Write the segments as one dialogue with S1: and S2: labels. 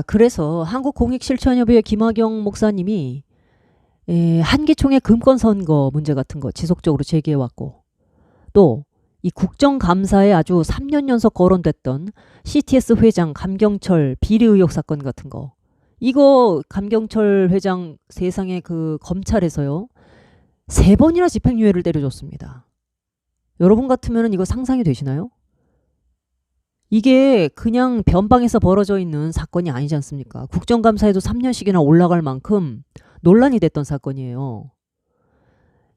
S1: 그래서 한국공익실천협의회 김학영 목사님이 한기총의 금권선거 문제 같은 거 지속적으로 제기해왔고, 또 이 국정감사에 아주 3년 연속 거론됐던 CTS 회장 감경철 비리 의혹 사건 같은 거, 이거 감경철 회장 세상에 그 검찰에서요 3번이나 집행유예를 때려줬습니다. 여러분 같으면 이거 상상이 되시나요? 이게 그냥 변방에서 벌어져 있는 사건이 아니지 않습니까? 국정감사에도 3년씩이나 올라갈 만큼 논란이 됐던 사건이에요.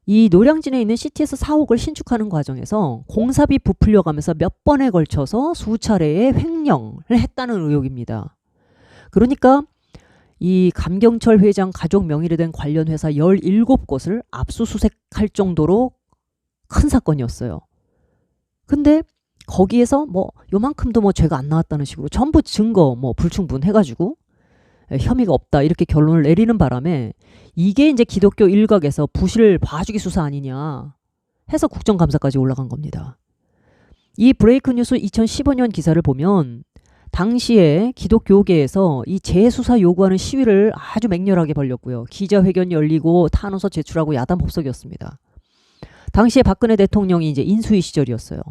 S1: 이 노량진에 있는 CTS 사옥을 신축하는 과정에서 공사비 부풀려가면서 몇 번에 걸쳐서 수차례의 횡령을 했다는 의혹입니다. 그러니까 이 감경철 회장 가족 명의로 된 관련 회사 17곳을 압수수색할 정도로 큰 사건이었어요. 근데 거기에서 요만큼도 죄가 안 나왔다는 식으로 전부 증거 불충분해가지고 혐의가 없다 이렇게 결론을 내리는 바람에, 이게 이제 기독교 일각에서 부실 봐주기 수사 아니냐 해서 국정감사까지 올라간 겁니다. 이 브레이크뉴스 2015년 기사를 보면 당시에 기독교계에서 이 재수사 요구하는 시위를 아주 맹렬하게 벌였고요. 기자회견 열리고 탄원서 제출하고 야단 법석이었습니다. 당시에 박근혜 대통령이 이제 인수위 시절이었어요.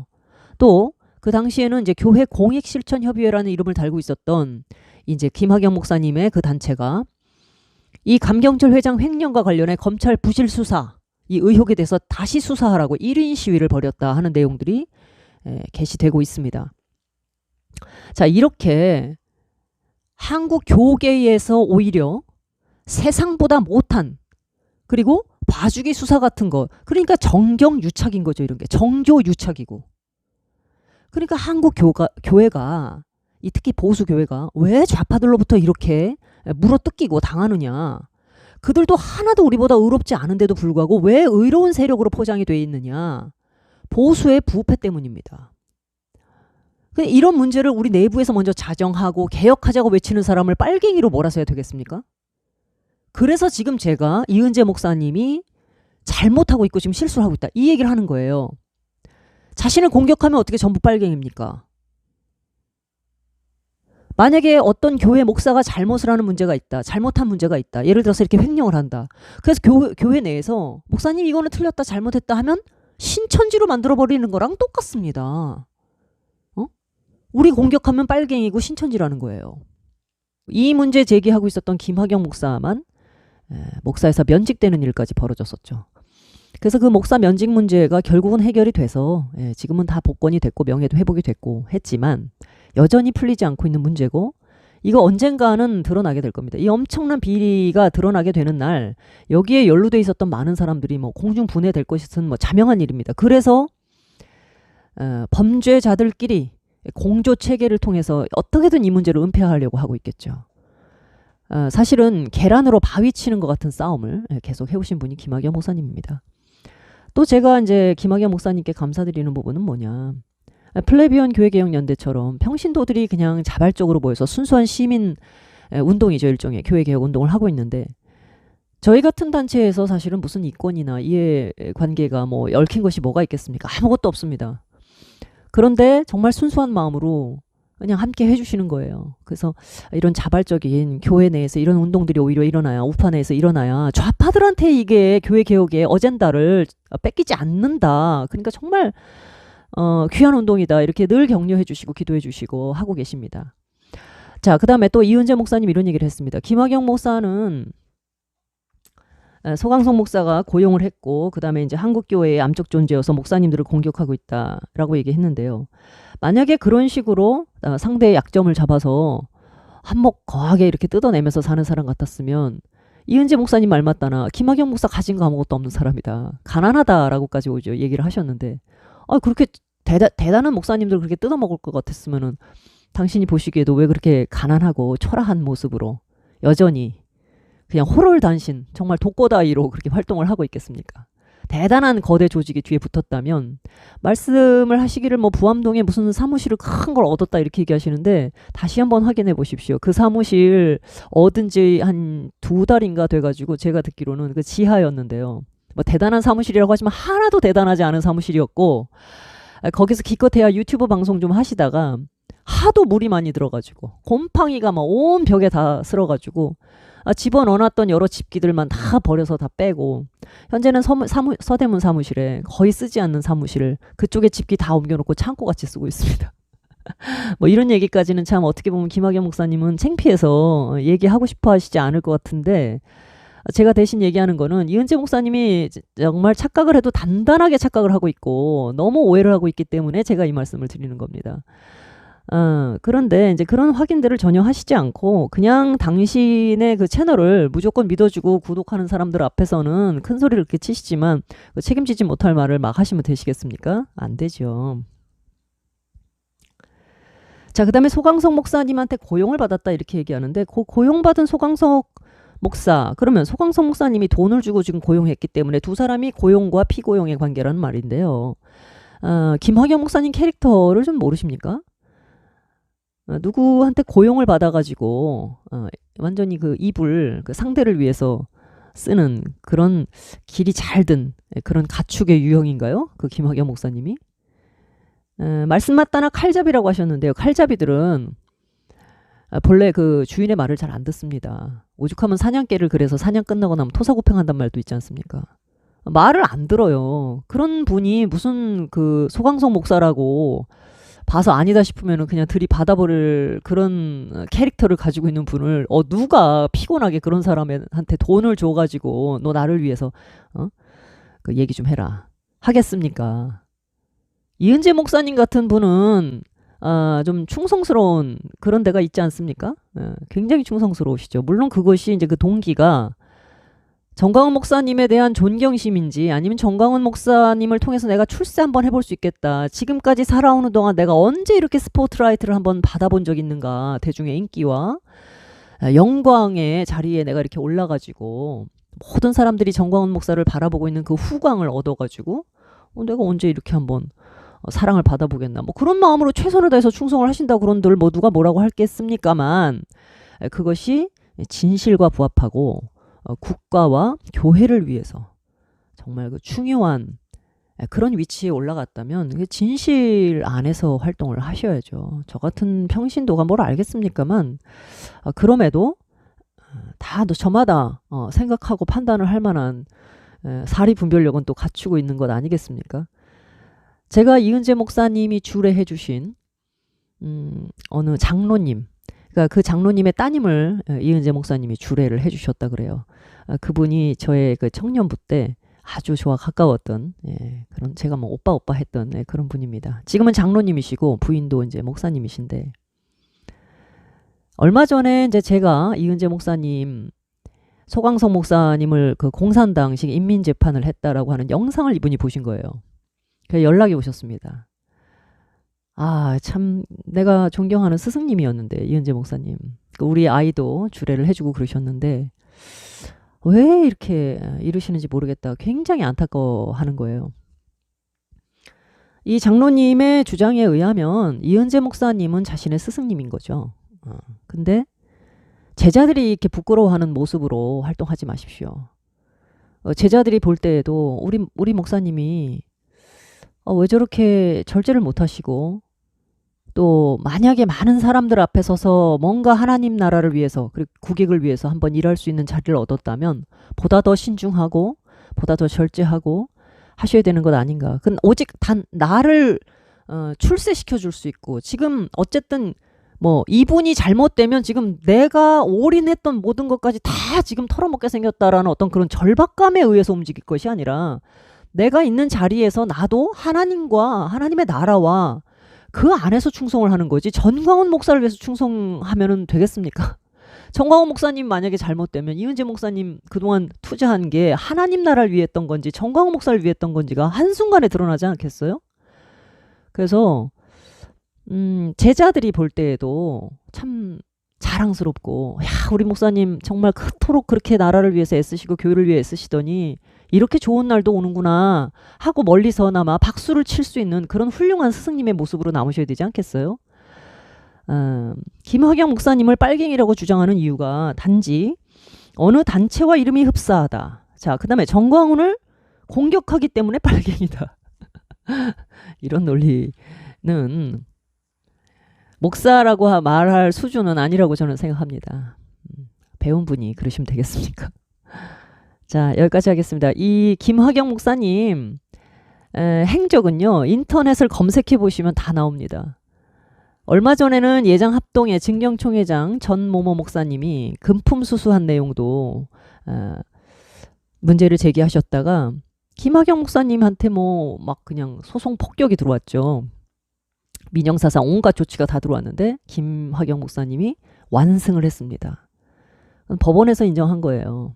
S1: 또 그 당시에는 이제 교회 공익실천협의회라는 이름을 달고 있었던 이제 김학영 목사님의 그 단체가 이 감경철 회장 횡령과 관련해 검찰 부실 수사 이 의혹에 대해서 다시 수사하라고 1인 시위를 벌였다 하는 내용들이 게시되고 있습니다. 자, 이렇게 한국 교계에서 오히려 세상보다 못한, 그리고 봐주기 수사 같은 거, 그러니까 정경유착인 거죠. 이런 게 정교유착이고. 그러니까 한국 교회가 특히 보수 교회가 왜 좌파들로부터 이렇게 물어뜯기고 당하느냐. 그들도 하나도 우리보다 의롭지 않은데도 불구하고 왜 의로운 세력으로 포장이 돼 있느냐. 보수의 부패 때문입니다. 이런 문제를 우리 내부에서 먼저 자정하고 개혁하자고 외치는 사람을 빨갱이로 몰아서야 되겠습니까? 그래서 지금 제가 이은재 목사님이 잘못하고 있고 지금 실수를 하고 있다, 이 얘기를 하는 거예요. 자신을 공격하면 어떻게 전부 빨갱입니까? 만약에 어떤 교회 목사가 잘못을 하는 문제가 있다, 잘못한 문제가 있다, 예를 들어서 이렇게 횡령을 한다. 그래서 교회 내에서 목사님 이거는 틀렸다, 잘못했다 하면 신천지로 만들어버리는 거랑 똑같습니다. 우리 공격하면 빨갱이고 신천지라는 거예요. 이 문제 제기하고 있었던 김학영 목사만 목사에서 면직되는 일까지 벌어졌었죠. 그래서 그 목사 면직 문제가 결국은 해결이 돼서 지금은 다 복권이 됐고 명예도 회복이 됐고 했지만 여전히 풀리지 않고 있는 문제고, 이거 언젠가는 드러나게 될 겁니다. 이 엄청난 비리가 드러나게 되는 날 여기에 연루돼 있었던 많은 사람들이 공중 분해될 것은 자명한 일입니다. 그래서 범죄자들끼리 공조 체계를 통해서 어떻게든 이 문제를 은폐하려고 하고 있겠죠. 사실은 계란으로 바위 치는 것 같은 싸움을 계속 해오신 분이 김학영 목사님입니다. 또 제가 이제 김학영 목사님께 감사드리는 부분은 뭐냐. 플레비언 교회개혁연대처럼 평신도들이 그냥 자발적으로 모여서 순수한 시민 운동이죠. 일종의 교회개혁 운동을 하고 있는데, 저희 같은 단체에서 사실은 무슨 이권이나 이해관계가 얽힌 것이 뭐가 있겠습니까? 아무것도 없습니다. 그런데 정말 순수한 마음으로 그냥 함께 해주시는 거예요. 그래서 이런 자발적인 교회 내에서 이런 운동들이 오히려 일어나야, 우파 내에서 일어나야 좌파들한테 이게 교회 개혁의 어젠다를 뺏기지 않는다. 그러니까 정말 귀한 운동이다. 이렇게 늘 격려해 주시고 기도해 주시고 하고 계십니다. 자, 그 다음에 또 이은재 목사님 이런 얘기를 했습니다. 김학영 목사는 소강성 목사가 고용을 했고, 그 다음에 이제 한국교회의 암적 존재여서 목사님들을 공격하고 있다라고 얘기했는데요. 만약에 그런 식으로 상대의 약점을 잡아서 한몫 거하게 이렇게 뜯어내면서 사는 사람 같았으면 이은재 목사님 말 맞다나 김학영 목사 가진 거 아무것도 없는 사람이다, 가난하다라고까지 오죠 얘기를 하셨는데, 그렇게 대단한 목사님들 그렇게 뜯어먹을 것 같았으면은 당신이 보시기에도 왜 그렇게 가난하고 초라한 모습으로 여전히 그냥 호롤단신, 정말 독고다이로 그렇게 활동을 하고 있겠습니까? 대단한 거대 조직이 뒤에 붙었다면 말씀을 하시기를 부암동에 무슨 사무실을 큰 걸 얻었다 이렇게 얘기하시는데, 다시 한번 확인해 보십시오. 그 사무실 얻은 지 한 2달인가 돼가지고 제가 듣기로는 그 지하였는데요. 대단한 사무실이라고 하지만 하나도 대단하지 않은 사무실이었고, 거기서 기껏해야 유튜브 방송 좀 하시다가 하도 물이 많이 들어가지고 곰팡이가 막 온 벽에 다 쓸어가지고 집어넣어놨던 여러 집기들만 다 버려서 다 빼고 현재는 서대문 사무실에 거의 쓰지 않는 사무실을 그쪽에 집기 다 옮겨놓고 창고같이 쓰고 있습니다. 뭐 이런 얘기까지는 참 어떻게 보면 김학영 목사님은 창피해서 얘기하고 싶어 하시지 않을 것 같은데 제가 대신 얘기하는 거는 이은재 목사님이 정말 착각을 해도 단단하게 착각을 하고 있고 너무 오해를 하고 있기 때문에 제가 이 말씀을 드리는 겁니다. 그런데 이제 그런 확인들을 전혀 하시지 않고 그냥 당신의 그 채널을 무조건 믿어주고 구독하는 사람들 앞에서는 큰 소리를 이렇게 치시지만 책임지지 못할 말을 막 하시면 되시겠습니까? 안 되죠. 자, 그 다음에 소강석 목사님한테 고용을 받았다 이렇게 얘기하는데 고용받은 소강석 목사, 그러면 소강석 목사님이 돈을 주고 지금 고용했기 때문에 두 사람이 고용과 피고용의 관계라는 말인데요. 김학영 목사님 캐릭터를 좀 모르십니까? 누구한테 고용을 받아가지고 완전히 그 입을 그 상대를 위해서 쓰는 그런 길이 잘 든 그런 가축의 유형인가요? 그 김학영 목사님이? 말씀 맞다나 칼잡이라고 하셨는데요. 칼잡이들은 본래 그 주인의 말을 잘 안 듣습니다. 오죽하면 사냥개를 그래서 사냥 끝나고 나면 토사구팽한단 말도 있지 않습니까? 말을 안 들어요. 그런 분이 무슨 그 소강석 목사라고 봐서 아니다 싶으면은 그냥 들이받아버릴 그런 캐릭터를 가지고 있는 분을 누가 피곤하게 그런 사람한테 돈을 줘가지고 너 나를 위해서 그 얘기 좀 해라 하겠습니까? 이은재 목사님 같은 분은 좀 충성스러운 그런 데가 있지 않습니까? 굉장히 충성스러우시죠. 물론 그것이 이제 그 동기가 정광훈 목사님에 대한 존경심인지 아니면 정광훈 목사님을 통해서 내가 출세 한번 해볼 수 있겠다. 지금까지 살아오는 동안 내가 언제 이렇게 스포트라이트를 한번 받아본 적 있는가. 대중의 인기와 영광의 자리에 내가 이렇게 올라가지고 모든 사람들이 정광훈 목사를 바라보고 있는 그 후광을 얻어가지고 내가 언제 이렇게 한번 사랑을 받아보겠나. 뭐 그런 마음으로 최선을 다해서 충성을 하신다고 그런들 뭐 누가 뭐라고 할겠습니까만 그것이 진실과 부합하고 국가와 교회를 위해서 정말 그 중요한 그런 위치에 올라갔다면 진실 안에서 활동을 하셔야죠. 저 같은 평신도가 뭘 알겠습니까만 그럼에도 다 저마다 생각하고 판단을 할 만한 사리 분별력은 또 갖추고 있는 것 아니겠습니까? 제가 이은재 목사님이 주례해 주신 어느 장로님, 그러니까 그 장로님의 따님을 이은재 목사님이 주례를 해주셨다 그래요. 그분이 저의 그 청년부 때 아주 저와 가까웠던 그런 제가 뭐 오빠 했던 그런 분입니다. 지금은 장로님이시고 부인도 이제 목사님이신데 얼마 전에 이제 제가 이은재 목사님 소강석 목사님을 그 공산당식 인민재판을 했다라고 하는 영상을 이분이 보신 거예요. 그래서 연락이 오셨습니다. 참 내가 존경하는 스승님이었는데 이은재 목사님 우리 아이도 주례를 해주고 그러셨는데 왜 이렇게 이러시는지 모르겠다. 굉장히 안타까워하는 거예요. 이 장로님의 주장에 의하면 이은재 목사님은 자신의 스승님인 거죠. 근데 제자들이 이렇게 부끄러워하는 모습으로 활동하지 마십시오. 제자들이 볼 때에도 우리 목사님이 왜 저렇게 절제를 못하시고 또 만약에 많은 사람들 앞에 서서 뭔가 하나님 나라를 위해서 그리고 국익을 위해서 한번 일할 수 있는 자리를 얻었다면 보다 더 신중하고 보다 더 절제하고 하셔야 되는 것 아닌가. 그건 오직 단 나를 출세시켜 줄 수 있고 지금 어쨌든 뭐 이분이 잘못되면 지금 내가 올인했던 모든 것까지 다 지금 털어먹게 생겼다라는 어떤 그런 절박감에 의해서 움직일 것이 아니라 내가 있는 자리에서 나도 하나님과 하나님의 나라와 그 안에서 충성을 하는 거지 전광훈 목사를 위해서 충성하면 되겠습니까? 전광훈 목사님 만약에 잘못되면 이은재 목사님 그동안 투자한 게 하나님 나라를 위했던 건지 전광훈 목사를 위했던 건지가 한순간에 드러나지 않겠어요? 그래서 제자들이 볼 때에도 참 자랑스럽고 야 우리 목사님 정말 그토록 그렇게 나라를 위해서 애쓰시고 교회를 위해 애쓰시더니 이렇게 좋은 날도 오는구나 하고 멀리서나마 박수를 칠 수 있는 그런 훌륭한 스승님의 모습으로 남으셔야 되지 않겠어요? 김학영 목사님을 빨갱이라고 주장하는 이유가 단지 어느 단체와 이름이 흡사하다. 자, 그 다음에 정광훈을 공격하기 때문에 빨갱이다. 이런 논리는 목사라고 말할 수준은 아니라고 저는 생각합니다. 배운 분이 그러시면 되겠습니까? 자, 여기까지 하겠습니다. 이 김화경 목사님 행적은요, 인터넷을 검색해 보시면 다 나옵니다. 얼마 전에는 예장 합동의 진경총회장 전모모 목사님이 금품 수수한 내용도 문제를 제기하셨다가 김화경 목사님한테 뭐 막 그냥 소송 폭격이 들어왔죠. 민형사상 온갖 조치가 다 들어왔는데 김화경 목사님이 완승을 했습니다. 법원에서 인정한 거예요.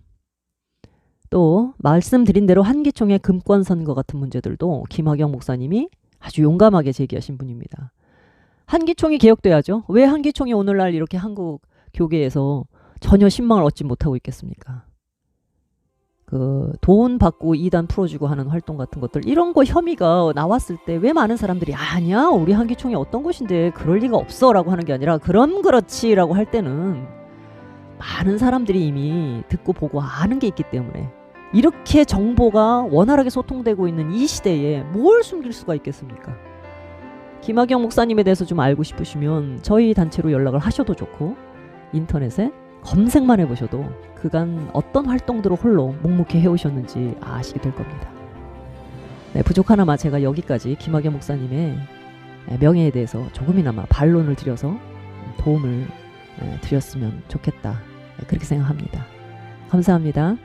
S1: 또 말씀드린 대로 한기총의 금권 선거 같은 문제들도 김화경 목사님이 아주 용감하게 제기하신 분입니다. 한기총이 개혁돼야죠. 왜 한기총이 오늘날 이렇게 한국 교계에서 전혀 신망을 얻지 못하고 있겠습니까? 그 돈 받고 이단 풀어주고 하는 활동 같은 것들, 이런 거 혐의가 나왔을 때 왜 많은 사람들이 아니야, 우리 한기총이 어떤 곳인데 그럴 리가 없어 라고 하는 게 아니라 그럼 그렇지 라고 할 때는 많은 사람들이 이미 듣고 보고 아는 게 있기 때문에, 이렇게 정보가 원활하게 소통되고 있는 이 시대에 뭘 숨길 수가 있겠습니까? 김화경 목사님에 대해서 좀 알고 싶으시면 저희 단체로 연락을 하셔도 좋고, 인터넷에 검색만 해보셔도 그간 어떤 활동들을 홀로 묵묵히 해오셨는지 아시게 될 겁니다. 네, 부족하나마 제가 여기까지 김화경 목사님의 명예에 대해서 조금이나마 반론을 드려서 도움을 드렸으면 좋겠다, 그렇게 생각합니다. 감사합니다.